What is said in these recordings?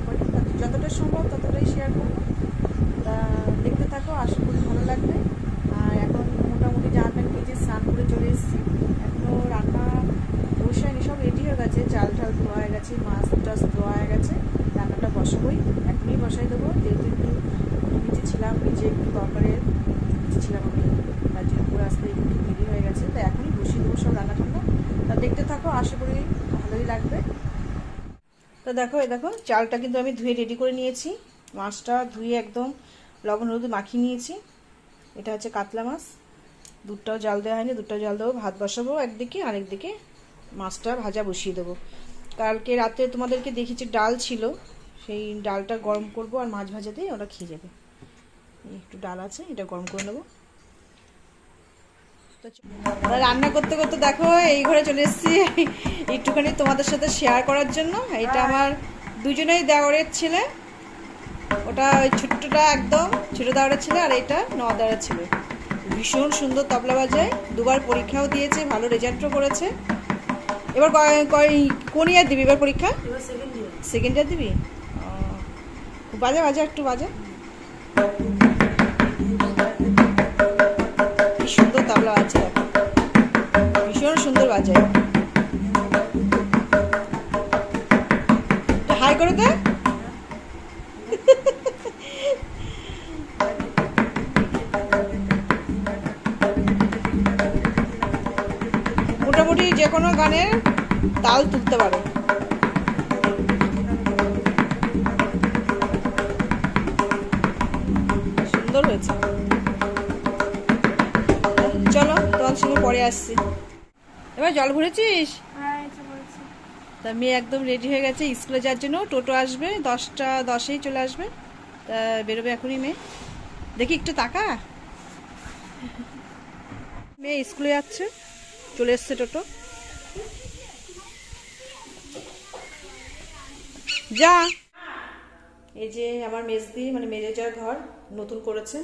করতে পারি, যতটা সম্ভব ততটাই শেয়ার করবো। তা দেখতে থাকো, আশা করি ভালো লাগবে। আর এখন মোটামুটি জামা প্যান্ট কেচে স্নান করে চলে এসেছি। এখনও রান্না বসায়নি, সব রেডি হয়ে গেছে, চাল টাল ধোয়া হয়ে গেছে, মাছ টাছ ধোয়া হয়ে গেছে। রান্নাটা বসাবোই, এখনই বসাই দেবো, যেহেতু একটু নিচে ছিলাম, নিচে একটু দরকারের নিচে ছিলাম আমি, তার জন্য করে আসতে একটু দেরি হয়ে গেছে। তো এখনই বসিয়ে দেবো সব রান্না টান্না। তা দেখতে থাকো, আশা করি ভালোই লাগবে। তো দেখো, এই দেখো চালটা কিন্তু আমি ধুয়ে রেডি করে নিয়েছি, মাছটা ধুয়ে একদম লবণ হলুদ মাখিয়ে নিয়েছি। এটা হচ্ছে কাতলা মাছ, দুধটাও জাল দেওয়া হয়নি, দুধটাও জাল দেবো, ভাত বসাবো একদিকে, আরেকদিকে মাছটা ভাজা বসিয়ে দেবো। কালকে রাতে তোমাদেরকে দেখেছি ডাল ছিল, সেই ডালটা গরম করব আর মাছ ভাজা দিয়ে ওরা খেয়ে যাবে। একটু ডাল আছে, এটা গরম করে নেবো। রান্না করতে করতে দেখো এই ঘরে চলে এসেছি একটুখানি তোমাদের সাথে শেয়ার করার জন্য। এটা আমার দুজনেই দেওরের ছেলে, ওটা ওই ছোট্টটা একদম ছোটো দেওরের ছেলে, আর এটা নয়া দেওরের ছেলে। ভীষণ সুন্দর তবলা বাজায়, দুবার পরীক্ষাও দিয়েছে, ভালো রেজাল্টও করেছে। এবার কোন ইয়ার দিবি এবার পরীক্ষা? সেকেন্ড ইয়ার দিবি? বাজা বাজা একটু বাজা, কি সুন্দর তবলা আছে, ভীষণ সুন্দর বাজায়। হাই করে দে। মোটামুটি যে কোনো গানের তাল তুলতে পারে। সুন্দর হয়েছে। চলো তোমার সঙ্গে পরে আসছি। এবার জল ভরেছিস? তা মেয়ে একদম রেডি হয়ে গেছে স্কুলে যাওয়ার জন্য, টোটো আসবে 10টা 10-এই চলে আসবে। তা বেরোবে এখনই মেয়ে, দেখি একটু তাকা। মেয়ে স্কুলে যাচ্ছে, চলে এসছে টোটো, যা। এই যে আমার মেজদি, মানে মেজে যাওয়ার ঘর নতুন করেছে,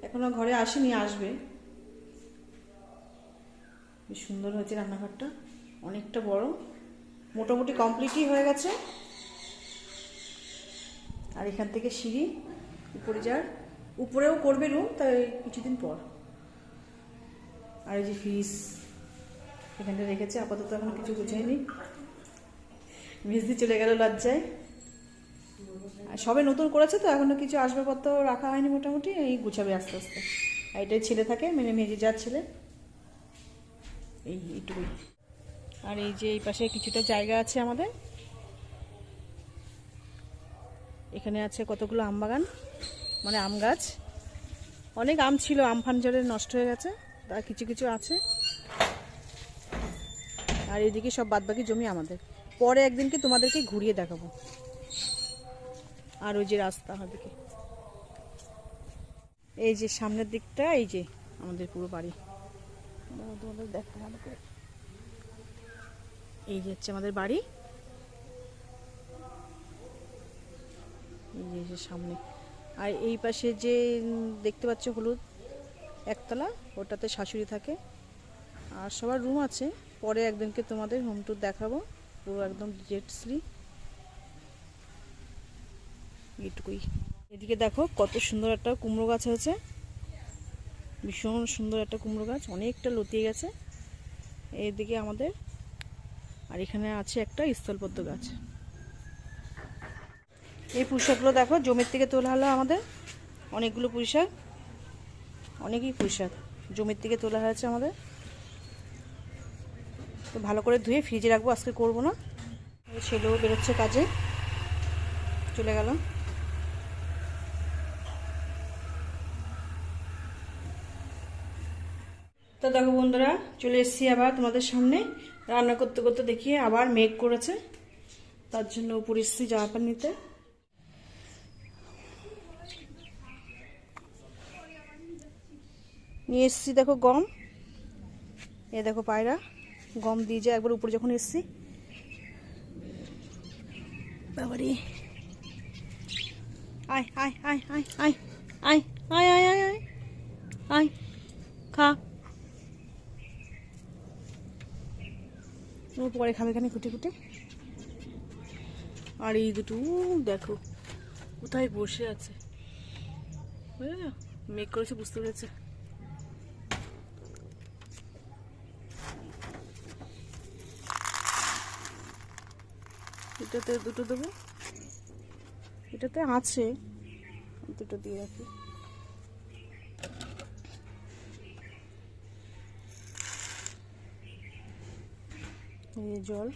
এখনো ঘরে আসেনি, আসবে। বেশ সুন্দর হয়েছে রান্নাঘরটা, অনেকটা বড়, মোটামুটি কমপ্লিটই হয়ে গেছে। আর এখান থেকে সিঁড়ি উপরে যাওয়ার, উপরেও করবে রুম, তাই কিছুদিন পর। আর এই যে ফ্রিজ এখানটা রেখেছে, আপাতত এখন কিছু গুছাইনি, মেজদি চলে গেল লজ্জায়। আর সবে নতুন করেছে তো এখনো কিছু আসবাবপত্র রাখা হয়নি, মোটামুটি এই গুছাবে আস্তে আস্তে। আর এটাই ছেলে থাকে, মানে মেজে যার ছেলে, এইটুকুই। আর এই যে এই পাশে কিছুটা জায়গা আছে আমাদের, এখানে আছে কতগুলো আম বাগান, মানে আম গাছ, অনেক আম ছিল, আমফান ঝড়ে নষ্ট হয়ে গেছে, তা কিছু কিছু আছে। আর এইদিকে সব বাদবাকি জমি আমাদের, পরে একদিনকে তোমাদেরকে ঘুরিয়ে দেখাবো। আর ওই যে রাস্তা ওদিকে, এই যে সামনের দিকটা, এই যে আমাদের পুরো বাড়ি, তোমাদের দেখা ভালো করে। এই যে হচ্ছে আমাদের বাড়ি, এই যে সামনে। আর এই পাশে যে দেখতে পাচ্ছ হলুদ একতলা, ওটাতে শাশুড়ি থাকে, আর সবার রুম আছে। পরে একদিনকে তোমাদের হোম ট্যুর দেখাবো, পুরো একদম ডিটেইলসলি, এইটুকুই। এদিকে দেখো কত সুন্দর একটা কুমড়ো গাছ হয়েছে, ভীষণ সুন্দর একটা কুমড়ো গাছ, অনেকটা লতিয়ে গেছে এইদিকে আমাদের। আর এখানে আছে একটা স্থলপদ্ম গাছ। এই পুঁইশাকগুলো দেখো জমির থেকে তোলা হলো আমাদের, অনেকগুলো পুঁইশাক, অনেকই পুঁইশাক জমির থেকে তোলা হয়েছে আমাদের। তো ভালো করে ধুয়ে ফ্রিজে রাখবো, আজকে করবো না। ছেলেও বেরোচ্ছে কাজে, চলে গেল। তো দেখো বন্ধুরা, চলে এসেছি আবার তোমাদের সামনে, রান্না করতে করতে দেখি আবার মেঘ করেছে, তার জন্য উপরে এসেছি জামা প্যান্ট নিতে। নিয়ে এসেছি দেখো গম, এ দেখো পায়রা গম দিয়ে যায় একবার উপরে যখন এসেছি। বাবারি, আয় আয় আয় আয় আয় আয় আয় আয় আয় আয় আয়, খা, পরে খাবে এখানে কুটি কুটি। আর এই দুটো দেখো কোথায় বসে আছে, বুঝলে? মেঘ করেছে, বুঝতে পেরেছে। এটাতে দুটো দেবো, এটাতে আছে, দুটো দিয়ে রাখি। এই জল,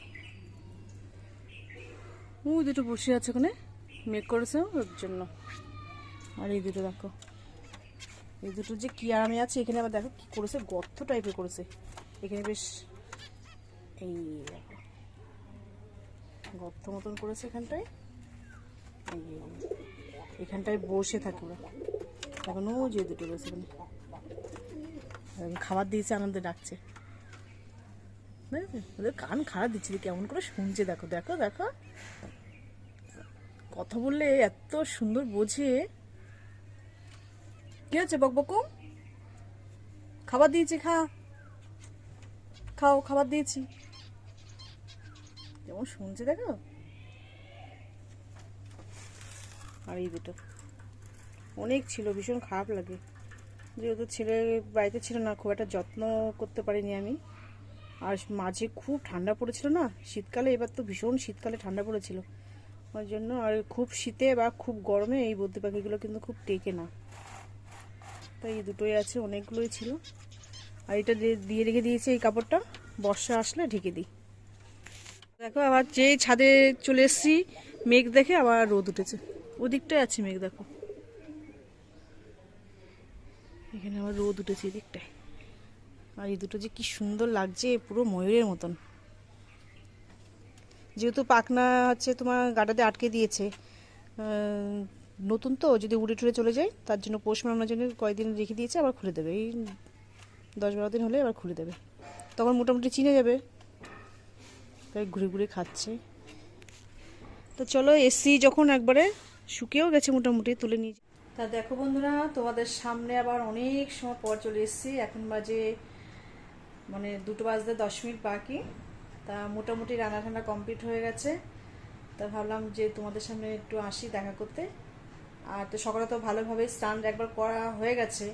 দুটো বসে আছে ওখানে, মেঘ করেছে ওর জন্য। আর এই দুটো দেখো, এই দুটো যে কি আরামে আছে। এখানে আবার দেখো কি করেছে, গর্ত টাইপের করেছে এখানে, বেশ এই দেখো গর্ত মতন করেছে এখানটায়। এখানটায় বসে থাকে ওরা। এখনো যে দুটো রয়েছে এখানে, খাবার দিয়েছে, আনন্দে ডাকছে। ওদের কান খারাপ দিচ্ছে, কেমন করে শুনছে, দেখো দেখো দেখো। কথা বললে এত সুন্দর বোঝে। কি হচ্ছে বকবকু? খাবার দিয়েছি, খাও, খাবার দিয়েছি। যেমন শুনছে দেখো। আর এই দুটো অনেক ছিল, ভীষণ খারাপ লাগে, যেহেতু ছেলে বাড়িতে ছিল না, খুব একটা যত্ন করতে পারিনি আমি। আর মাঝে খুব ঠান্ডা পড়েছিল না শীতকালে, এবার তো ভীষণ শীতকালে ঠান্ডা পড়েছিল ওই জন্য। আর খুব শীতে বা খুব গরমে এই বদ্রি পাখিগুলো কিন্তু খুব টেকে না। তাই এই দুটোই আছে, অনেকগুলোই ছিল। আর এটা দিয়ে রেখে দিয়েছি, এই কাপড়টা বর্ষা আসলে ঢেকে দিই। দেখো আবার যেই ছাদে চলে এসেছি, মেঘ দেখে আবার রোদ উঠেছে। ওদিকটায় আছে মেঘ, দেখো এখানে আবার রোদ উঠেছে এদিকটায়। আর এই দুটো যে কি সুন্দর লাগছে, পুরো ময়ূরের মতন। যেহেতু পাখনা হচ্ছে তোমার গাটাতে আটকে দিয়েছে, নতুন তো, যদি উড়ে টুড়ে চলে যায় তার জন্য পোষ মানানোর জন্য কয়েকদিন রেখে দিয়েছে, আবার খুলে দেবে। এই 10-12 দিন হলে আবার খুলে দেবে, তখন মোটামুটি চিনে যাবে। তাই ঘুরে ঘুরে খাচ্ছে। তো চলো, এসি যখন একবারে শুকিয়েও গেছে মোটামুটি, তুলে নিয়ে। তা দেখো বন্ধুরা, তোমাদের সামনে আবার অনেক সময় পর চলে এসেছি। এখন বাজে মানে 2:10 বাকি। তা মোটামুটি রান্না ঠান্না কমপ্লিট হয়ে গেছে। তা ভাবলাম যে তোমাদের সামনে একটু আসি দেখা করতে। আর তো সকালে তো ভালোভাবে স্নান একবার করা হয়ে গেছে,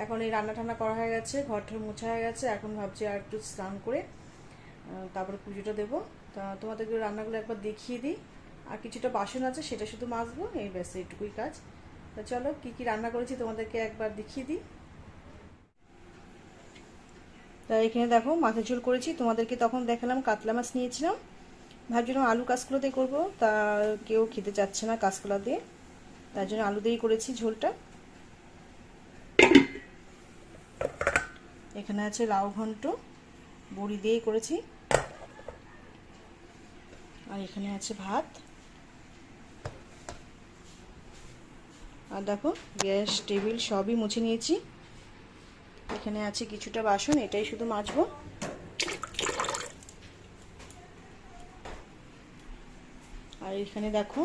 এখন এই রান্না ঠান্না করা হয়ে গেছে, ঘরটা মোছা হয়ে গেছে। এখন ভাবছি আর একটু স্নান করে তারপরে পুজোটা দেবো। তা তোমাদেরকে রান্নাগুলো একবার দেখিয়ে দিই। আর কিছুটা বাসন আছে, সেটা শুধু মাজবো, এই ব্যাস এইটুকুই কাজ। তা চলো, কি কি রান্না করেছি তোমাদেরকে একবার দেখিয়ে দিই। তা এখানে দেখো মাছের ঝোল করেছি, তোমাদেরকে তখন দেখালাম কাতলা মাছ নিয়েছিলাম, ভাবছিলাম আলু কাঁচকলা দিয়ে করবো, তা কেউ খেতে চাচ্ছে না কাঁচকলা দিয়ে, তার জন্য আলু দিয়েই করেছি ঝোলটা। এখানে আছে লাউ ঘন্ট, বড়ি দিয়েই করেছি। আর এখানে আছে ভাত। আর দেখো গ্যাস টেবিল সবই মুছে নিয়েছি। এখানে আছে কিছুটা বাসন, এটাই শুধু মাজবো। আর এখানে দেখো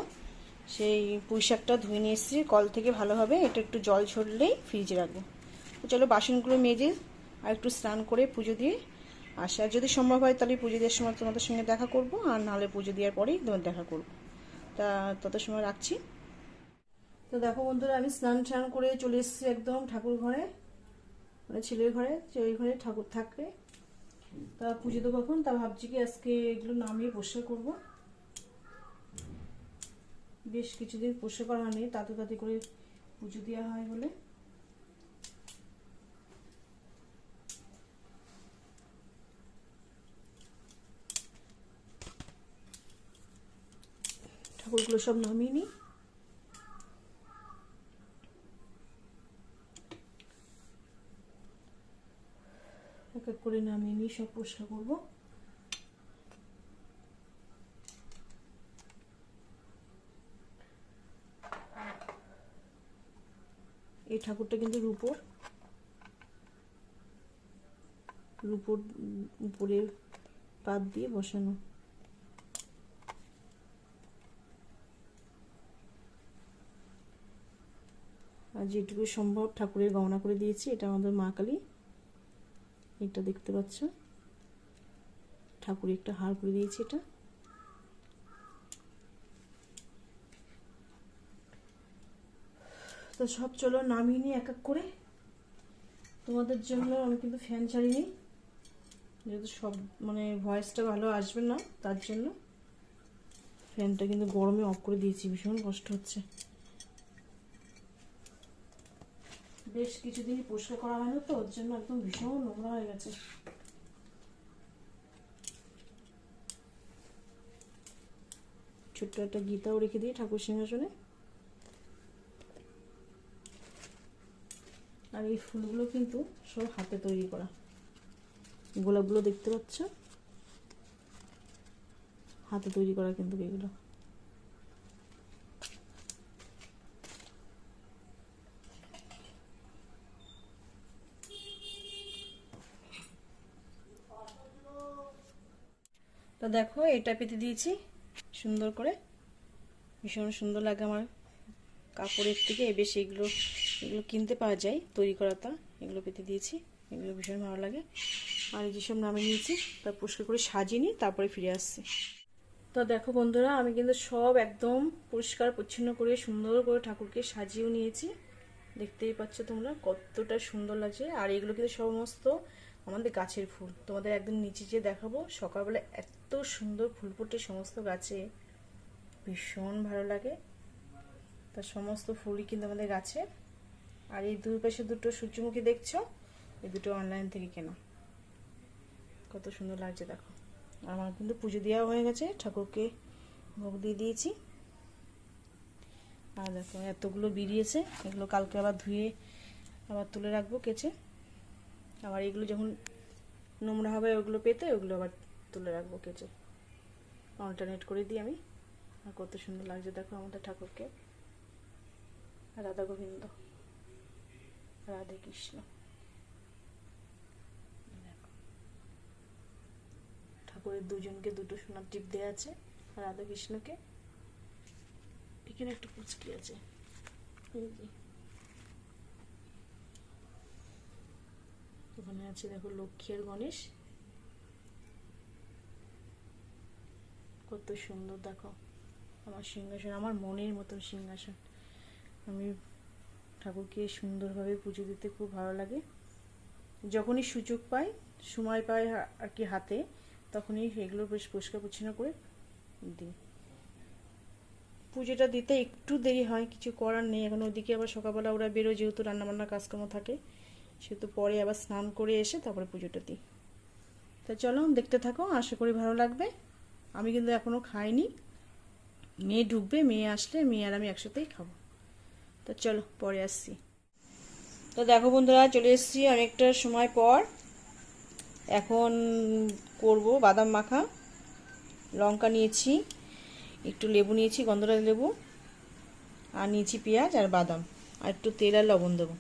সেই পুঁই শাকটা ধুয়ে নিয়ে এসেছি কল থেকে ভালোভাবে, এটা একটু জল ছড়লেই ফ্রিজে রাখবো। তো চলো বাসনগুলো মেজে আর একটু স্নান করে পুজো দিয়ে আসি। আর যদি সম্ভব হয় তাহলে পুজো দেওয়ার সময় তোমাদের সঙ্গে দেখা করব, আর নাহলে পুজো দেওয়ার পরেই তোমার দেখা করব। তা তত সময় রাখছি। তো দেখো বন্ধুরা, আমি স্নান টান করে চলে এসেছি একদম ঠাকুর ঘরে, মানে ছেলের ঘরে, যে ওই ঘরে ঠাকুর থাকে। তা পুজো দেবো এখন। তা ভাবছি কি আজকে এগুলো নামিয়ে পরিষ্কার করবো। বেশ কিছুদিন পরিষ্কার করা হয়নি, তাতে তাতে করে পুজো দেওয়া হয় বলে। ঠাকুরগুলো সব নামিয়ে নিই। এক এক করে নামিয়ে নিই, সব পরিষ্কার করবো। এই ঠাকুরটা কিন্তু রূপোর উপরে পাত দিয়ে বসানো। আর যেটুকু সম্ভব ঠাকুরের গহনা করে দিয়েছি। এটা আমাদের মা কালী, এটা দেখতে পাচ্ছ, ঠাকুরের একটা হার করে দিয়েছি। এটা তো সব চলো নামিয়ে নিই এক এক করে। তোমাদের জন্য আমি কিন্তু ফ্যান ছাড়িনি, যেহেতু সব মানে ভয়েসটা ভালো আসবে না, তার জন্য ফ্যানটা কিন্তু গরমে অফ করে দিয়েছি। ভীষণ কষ্ট হচ্ছে, বেশ কিছুদিনই পরিষ্কার করা হয় না তো, ওর জন্য একদম ভীষণ নোংরা হয়ে গেছে। ছোট্ট একটা গীতাও রেখে দিই ঠাকুর সিংহাসনে। আর এই ফুলগুলো কিন্তু সব হাতে তৈরি করা, গোলাপগুলো দেখতে পাচ্ছ, হাতে তৈরি করা কিন্তু এগুলো। তো দেখো এটা পেতে দিয়েছি সুন্দর করে, ভীষণ সুন্দর লাগে আমার কাপড়ের থেকে। বেশ এগুলো এগুলো কিনতে পাওয়া যায় তৈরি করাটা, এগুলো পেতে দিয়েছি, এগুলো ভীষণ ভালো লাগে। আর এই যেসব নামিয়ে নিয়েছি তা পরিষ্কার করে সাজিয়ে নিই, তারপরে ফিরে আসছি। তো দেখো বন্ধুরা, আমি কিন্তু সব একদম পরিষ্কার পরিচ্ছন্ন করে সুন্দর করে ঠাকুরকে সাজিয়েও নিয়েছি। দেখতেই পাচ্ছ তোমরা কতটা সুন্দর লাগছে। আর এগুলো কিন্তু সমস্ত আমাদের গাছের ফুল, তোমাদের একদম নিচে যেয়ে দেখাবো। সকালবেলা এত সুন্দর ফুল ফোটে সমস্ত গাছে, ভীষণ ভালো লাগে। তার সমস্ত ফুলই কিন্তু আমাদের গাছে। আর এই দুই পাশে দুটো সূর্যমুখী দেখছো, এই দুটো অনলাইন থেকে কেনা, কত সুন্দর লাগছে দেখো। আমার কিন্তু পুজো দেওয়া হয়ে গেছে, ঠাকুরকে ভোগ দিয়ে দিয়েছি। আর দেখো এতগুলো বেরিয়েছে, এগুলো কালকে আবার ধুয়ে আবার তুলে রাখবো কেচে। আবার এগুলো যখন নোংরা হবে ওগুলো পেতে, ওগুলো আবার তুলে রাখবো কেচে, অল্টারনেট করে দিই আমি। আর কত সুন্দর লাগছে দেখো আমাদের ঠাকুরকে। রাধা গোবিন্দ, রাধে কৃষ্ণ, ঠাকুরের দুজনকে দুটো সোনার টিপ দেওয়া আছে। আর রাধা কৃষ্ণকে এখানে একটা পুচকি আছে, ওখানে আছে দেখো লক্ষ্মী আর গণেশ, কত সুন্দর দেখো আমার সিংহাসন, আমার মনের মতন সিংহাসন। আমি ঠাকুরকে সুন্দরভাবে পুজো দিতে খুব ভালো লাগে। যখনই সুযোগ পাই, সময় পাই আর কি হাতে, তখনই এগুলো বেশ পরিষ্কার পরিচ্ছন্ন করে দিই। পুজোটা দিতে একটু দেরি হয়, কিছু করার নেই। এখন ওদিকে আবার সকালবেলা ওরা বেরোয়, যেহেতু রান্নাবান্নার কাজকর্ম থাকে, সেহেতু পরে আবার স্নান করে এসে তারপরে পুজোটা দিই। তা চলো দেখতে থাকো, আশা করি ভালো লাগবে। আমি কিন্তু এখনও খাইনি, মেয়ে ঢুকবে, মেয়ে আসলে মেয়ে আর আমি একসাথেই খাবো। তো চলো পরে আসছি। তো দেখো বন্ধুরা, চলে এসেছি অনেকটা সময় পর। এখন করব বাদাম মাখা। লঙ্কা নিয়েছি, একটু লেবু নিয়েছি, গন্ধরাজ লেবু, আর নিয়েছি পেঁয়াজ আর বাদাম, আর একটু তেল আর লবণ দেবো।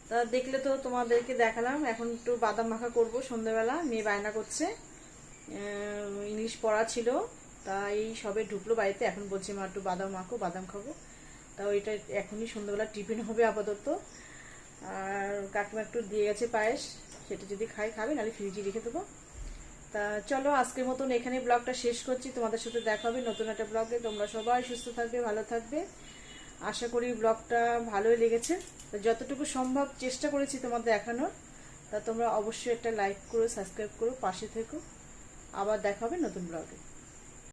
তা দেখলে তো তোমাদেরকে দেখালাম। এখন একটু বাদাম মাখা করব সন্ধ্যাবেলা। মেয়ে বায়না করছে, ইংলিশ পড়া ছিল, তা এই সবে ঢুকলো বাড়িতে, এখন বলছে মা একটু বাদাম মাখো, বাদাম খাবো। তা ওইটা এখনই সন্ধ্যাবেলা টিফিন হবে আপাতত। আর কাকিমা একটু দিয়ে গেছে পায়েস, সেটা যদি খাবে, নাহলে ফ্রিজে রেখে দেবো। তা চলো আজকের মতন এখানে ব্লগটা শেষ করছি। তোমাদের সাথে দেখা হবে নতুন একটা ব্লগে। তোমরা সবাই সুস্থ থাকবে, ভালো থাকবে। আশা করি ব্লগটা ভালোই লেগেছে। তো যতটুকু সম্ভব চেষ্টা করেছি তোমাদের দেখানোর। তা তোমরা অবশ্যই একটা লাইক করো, সাবস্ক্রাইব করো, পাশে থেকো। আবার দেখা হবে নতুন ব্লগে।